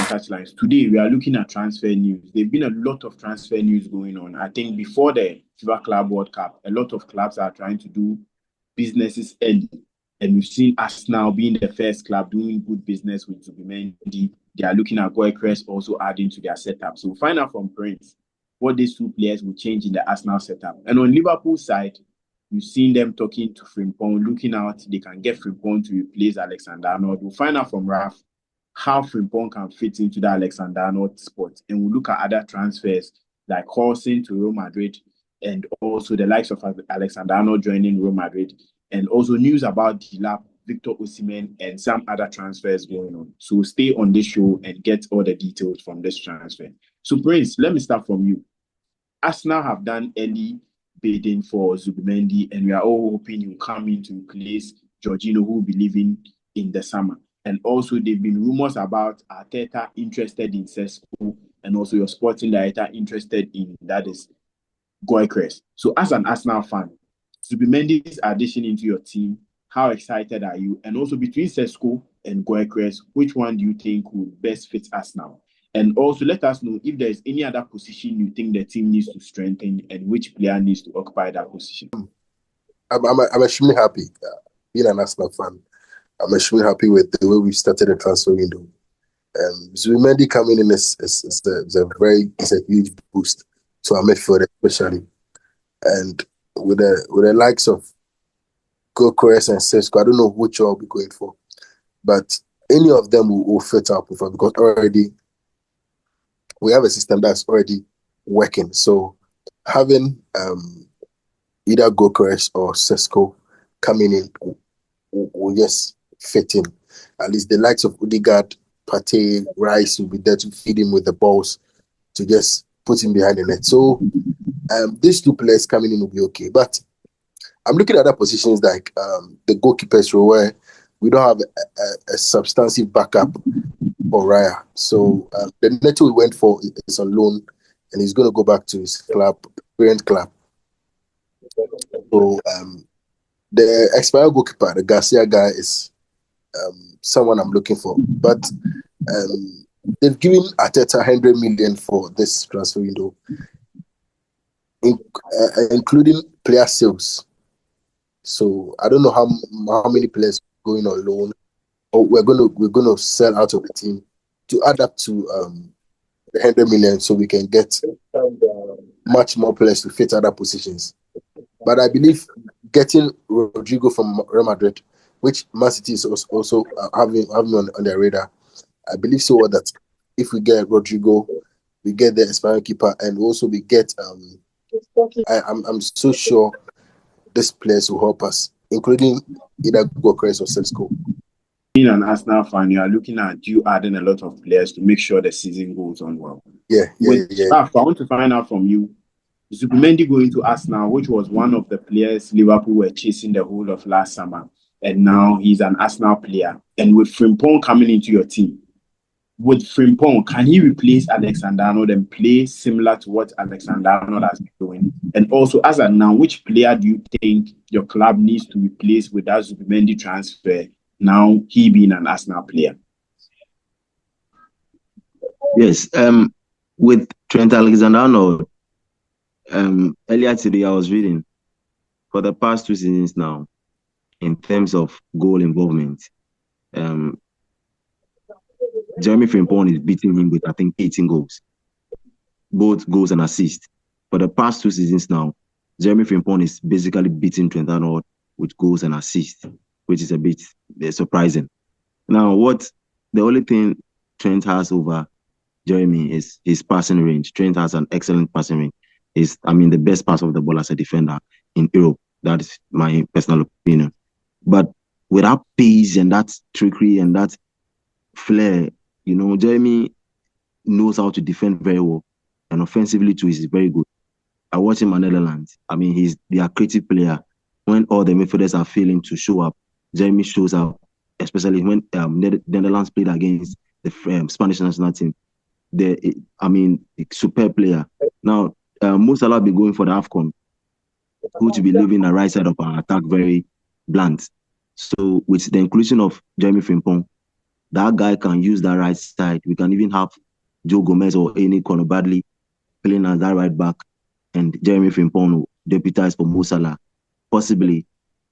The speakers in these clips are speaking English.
touchlines. Today, we are looking at transfer news. There've been a lot of transfer news going on. I think before the FIFA Club World Cup, a lot of clubs are trying to do businesses early. And we've seen us now being the first club doing good business with Zubimendi. They are looking at Gyokeres also adding to their setup. So we'll find out from Prince what these two players will change in the Arsenal setup. And on Liverpool side, we've seen them talking to Frimpong, looking out, they can get Frimpong to replace Alexander-Arnold. We'll find out from Raf how Frimpong can fit into the Alexander-Arnold spot. And we'll look at other transfers like Huijsen to Real Madrid and also the likes of Alexander-Arnold joining Real Madrid. And also news about Dilap, Viktor Osimhen, and some other transfers going on. So stay on this show and get all the details from this transfer. So Prince, let me start from you. Arsenal have done early bidding for Zubimendi, and we are all hoping he will come in to replace Jorginho, who will be leaving in the summer. And also, there have been rumors about Arteta interested in Sesko, and also your sporting director interested in, that is, Gyokeres. So as an Arsenal fan, Zubimendi's addition into your team, how excited are you? And also between Sesko and Gyokeres, which one do you think would best fit Arsenal? And also let us know if there's any other position you think the team needs to strengthen and which player needs to occupy that position. I'm extremely happy being an Arsenal fan. I'm extremely happy with the way we started the transfer window. Zubimendi coming in is a huge boost to our midfield especially. And with the likes of Gyokeres and Sesko, I don't know which one I'll be going for, but any of them will fit our profile because already we have a system that's already working. So having either Gyokeres or Sesko coming in will just fit in. At least the likes of Odegaard, Partey, Rice will be there to feed him with the balls to just put him behind the net. So these two players coming in will be okay. But I'm looking at other positions like the goalkeepers role where we don't have a substantive backup for Raya. So the Neto we went for is on loan and he's going to go back to his club, parent club. So the expired goalkeeper, the Garcia guy, is someone I'm looking for. But they've given Arteta 100 million for this transfer window, including player sales. So I don't know how many players going on loan, or we're gonna sell out of the team to add up to the 100 million, so we can get much more players to fit other positions. But I believe getting Rodrigo from Real Madrid, which Man City is also having on their radar, I believe so that if we get Rodrigo, we get the Espanyol keeper, and also we get I'm so sure these players will help us, including either Gyokeres or Sesko. Being an Arsenal fan, you are looking at you adding a lot of players to make sure the season goes on well. Yeah. I want to find out from you, Zubimendi going to Arsenal, which was one of the players Liverpool were chasing the whole of last summer, and now he's an Arsenal player. And with Frimpong coming into your team, with Frimpong, can he replace Alexander-Arnold and play similar to what Alexander-Arnold has been doing? And also, as of now, which player do you think your club needs to replace with that Zubimendi transfer, now he being an Arsenal player? Yes, with Trent Alexander-Arnold, earlier today I was reading, for the past 2 seasons now, in terms of goal involvement, Jeremie Frimpong is beating him with, I think, 18 goals. Both goals and assists. For the past 2 seasons now, Jeremie Frimpong is basically beating Trent Alexander-Arnold with goals and assists, which is a bit surprising. Now, the only thing Trent has over Jeremie is his passing range. Trent has an excellent passing range. He's, the best pass of the ball as a defender in Europe. That is my personal opinion. But with that pace and that trickery and that flair, Jeremie knows how to defend very well, and offensively too, he's very good. I watch him at Netherlands. They are creative player. When all the midfielders are failing to show up, Jeremie shows up, especially when Netherlands played against the Spanish national team. Superb player. Now, Mo Salah will be going for the AFCON, who to be leaving the right side of our attack very blunt. So with the inclusion of Jeremie Frimpong, that guy can use that right side. We can even have Joe Gomez or any Conor Bradley playing as that right back, and Jeremie Frimpong will deputize for Mo Salah, possibly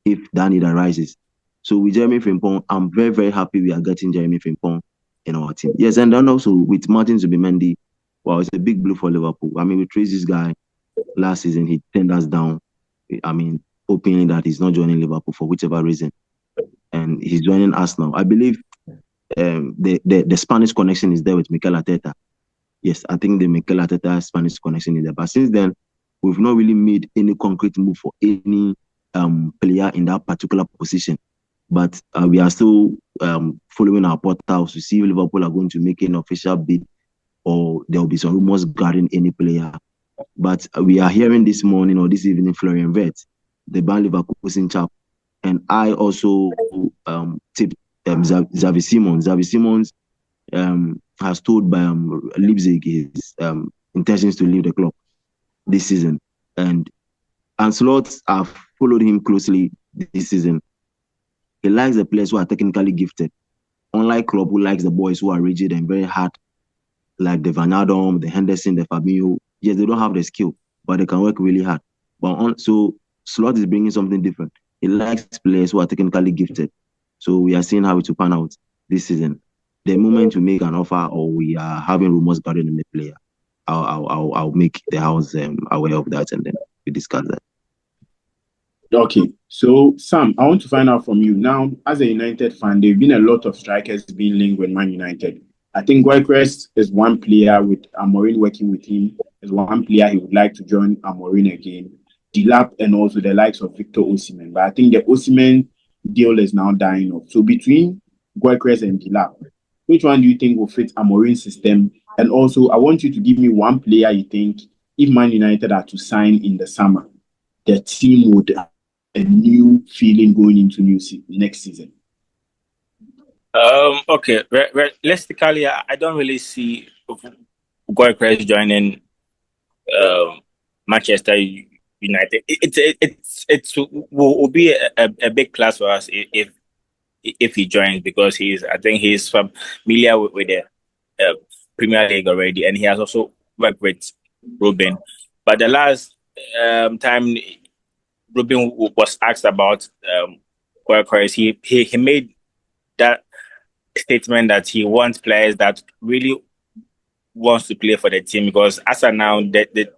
if that need arises. So with Jeremie Frimpong, I'm very, very happy we are getting Jeremie Frimpong in our team. Yes, and then also with Martin Zubimendi, wow, it's a big blow for Liverpool. I mean, we praised this guy last season. He turned us down. I mean, hoping that he's not joining Liverpool for whichever reason, and he's joining us now. I believe the Spanish connection is there with Mikel Arteta. Yes, I think the Mikel Arteta Spanish connection is there. But since then, we've not really made any concrete move for any player in that particular position. But we are still following our portals to see if Liverpool are going to make an official bid or there will be some rumors regarding any player. But we are hearing this morning or this evening Florian Wirtz, the Bayer Leverkusen chap, and I also tipped Xavi Simons. Xavi Simons has told by Leipzig his intentions to leave the club this season. And Ancelotti have followed him closely this season. He likes the players who are technically gifted. Unlike Klopp, who likes the boys who are rigid and very hard, like the Van Adam, the Henderson, the Fabinho. Yes, they don't have the skill, but they can work really hard. So Slot is bringing something different. He likes players who are technically gifted. So we are seeing how it will pan out this season. The moment we make an offer or we are having rumors regarding the player, I'll make the house aware of that, and then we discuss that. Okay, so Sam, I want to find out from you now. As a United fan, there have been a lot of strikers being linked with Man United. I think Gyokeres is one player with Amorim working with him. Is one player he would like to join Amorim again. Delap and also the likes of Victor Osimhen. But I think the Osimhen deal is now dying off. So between Gyokeres and Delap, which one do you think will fit Amorim's system? And also, I want you to give me one player you think, if Man United are to sign in the summer, the team would have a new feeling going into next season. Okay. Realistically, I don't really see Gyokeres joining Manchester United. It will be a big plus for us if he joins, because I think he's familiar with the Premier League already, and he has also worked with Ruben. But the last time Ruben was asked about Gyokeres, he made that statement that he wants players that really wants to play for the team, because as of now the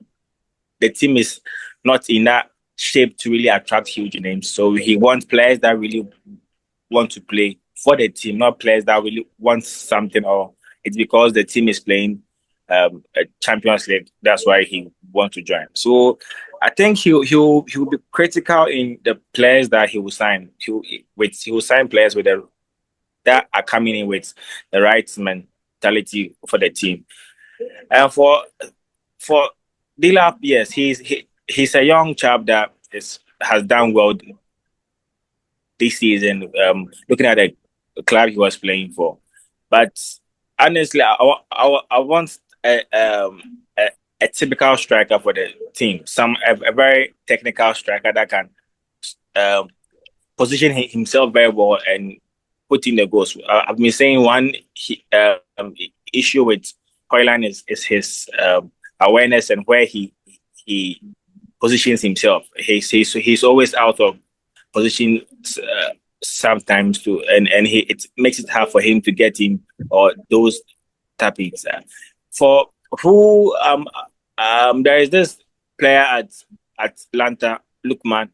team is not in that shape to really attract huge names. So he wants players that really want to play for the team, not players that really want something, or it's because the team is playing a Champions League. That's why he wants to join. So I think he will be critical in the players that he will sign. He will sign players that are coming in with the right mentality for the team. And for Delap, yes, he's a young chap that has done well this season. Looking at the club he was playing for, but honestly, I want a typical striker for the team. A very technical striker that can position himself very well and put in the goals. I've been saying one issue with Højlund is his awareness and where he positions himself. He's always out of position sometimes too, and it makes it hard for him to get in or those tap-ins. For who there is this player at Atlanta, Lookman.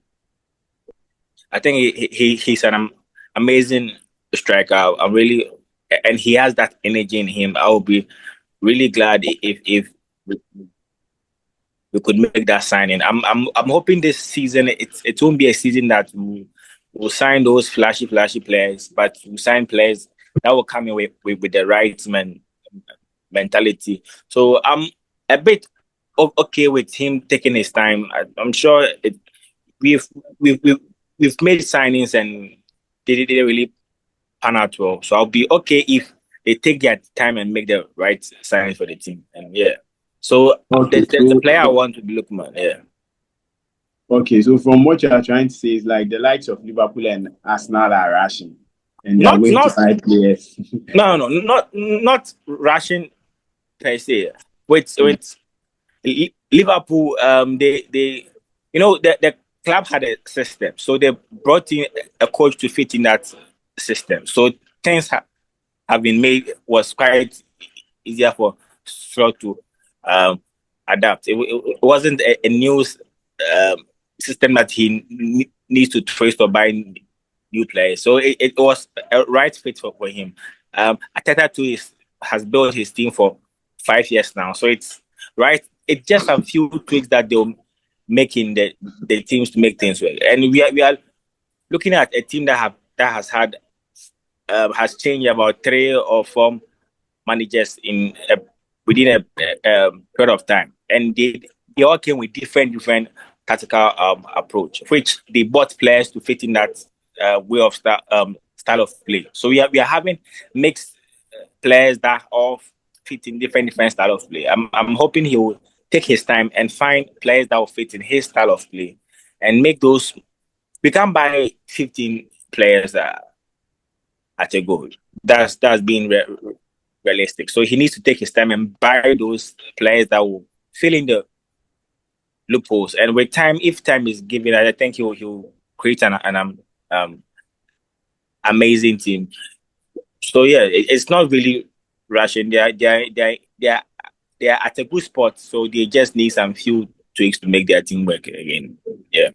I think he's an amazing striker. And he has that energy in him. I will be really glad if we could make that signing. I'm hoping this season it won't be a season that we'll sign those flashy players, but we'll sign players that will come in with the right mentality. So I'm a bit okay with him taking his time. I'm sure we've made signings and they didn't really pan out well. So I'll be okay if they take their time and make the right signings for the team. And yeah. So there's a player I want to be looking at. Yeah. Okay, so from what you are trying to say is like the likes of Liverpool and Arsenal are rushing. and they are going to buy players. not rushing per se. With Liverpool, they the club had a system, so they brought in a coach to fit in that system. So things have been made was quite easier for Slot to adapt. It wasn't a new system that he needs to trace or buy new players. So it was a right fit for him. Ateta too has built his team for 5 years now, so it's right. It's just a few tweaks that they'll make in the teams to make things work. And we are looking at a team that has changed about 3 or 4 managers within a period of time, and they all came with different tactical approach, which they bought players to fit in that way of style of play. So we are having mixed players that all fit in different style of play. I'm hoping he will take his time and find players that will fit in his style of play and make those. We can buy 15 players at a goal. That's being realistic. So he needs to take his time and buy those players that will fill in the loopholes. And with time, if time is given, I think he'll create an amazing team. So yeah, it's not really rushing. They are at a good spot. So they just need some few tweaks to make their team work again. Yeah.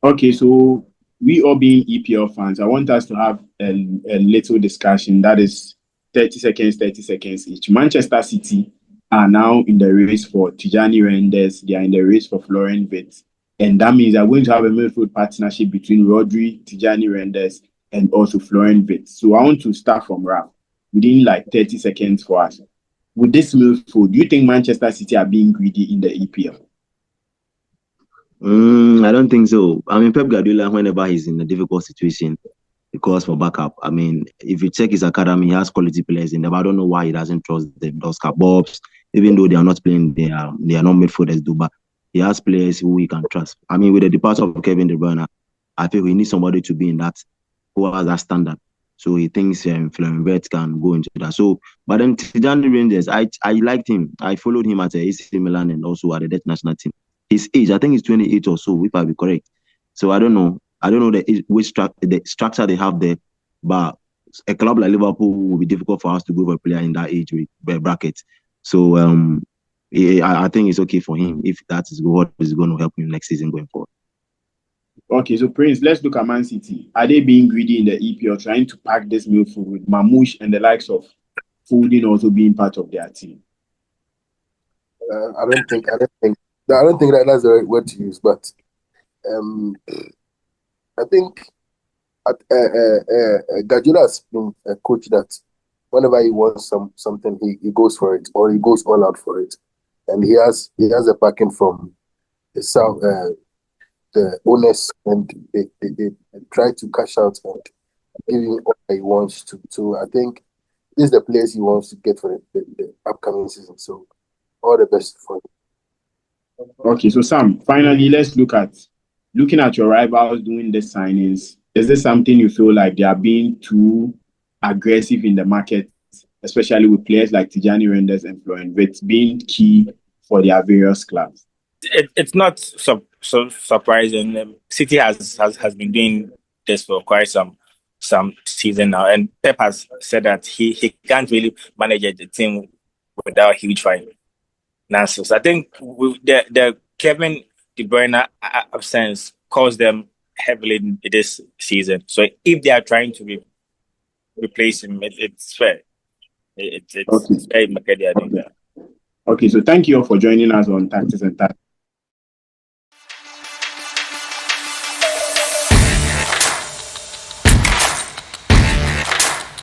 Okay, so we all being EPL fans, I want us to have a little discussion that is 30 seconds each. Manchester City are now in the race for Tijani Reinders. They are in the race for Florian Wirtz. And that means they're going to have a midfield partnership between Rodri, Tijani Reinders, and also Florian Wirtz. So I want to start from Raf within like 30 seconds for us. With this midfield, do you think Manchester City are being greedy in the EPL? I don't think so. I mean, Pep Guardiola, whenever he's in a difficult situation, he calls for backup. I mean, if you check his academy, he has quality players in there, but I don't know why he doesn't trust them. Those Bobs, even though they are not playing, they are not midfielders, but he has players who he can trust. I mean, with the departure of Kevin De Bruyne, I feel we need somebody to be in that, who has that standard. So he thinks Florian Wirtz can go into that. So, but then Tijani Reinders, I liked him. I followed him at AC Milan and also at the Dutch national team. His age, I think he's 28 or so, if I be correct. So I don't know the structure they have there, but a club like Liverpool will be difficult for us to go for a player in that age bracket. So I think it's okay for him if that is what is going to help him next season going forward. Okay, so Prince, let's look at Man City. Are they being greedy in the EPL, trying to pack this midfield with Mamouche and the likes of Foden also being part of their team? I don't think that that's the right word to use, but I think Guardiola has been a coach that whenever he wants something, he goes for it, or he goes all out for it, and he has a backing from the owners, and they try to cash out and give him what he wants to. So I think this is the players he wants to get for the upcoming season. So all the best for him. Okay, so Sam, finally, let's looking at your rivals doing the signings. Is this something you feel like they are being too aggressive in the market, especially with players like Tijani Reinders and Florian Wirtz being key for their various clubs? It's not so surprising. City has been doing this for quite some season now, and Pep has said that he can't really manage the team without huge finances. I think the Kevin De Bruyne absence caused them heavily this season. So if they are trying to replace him, it's fair. It's very market they are doing that. Okay, so thank you all for joining us on Tactics and Tactics.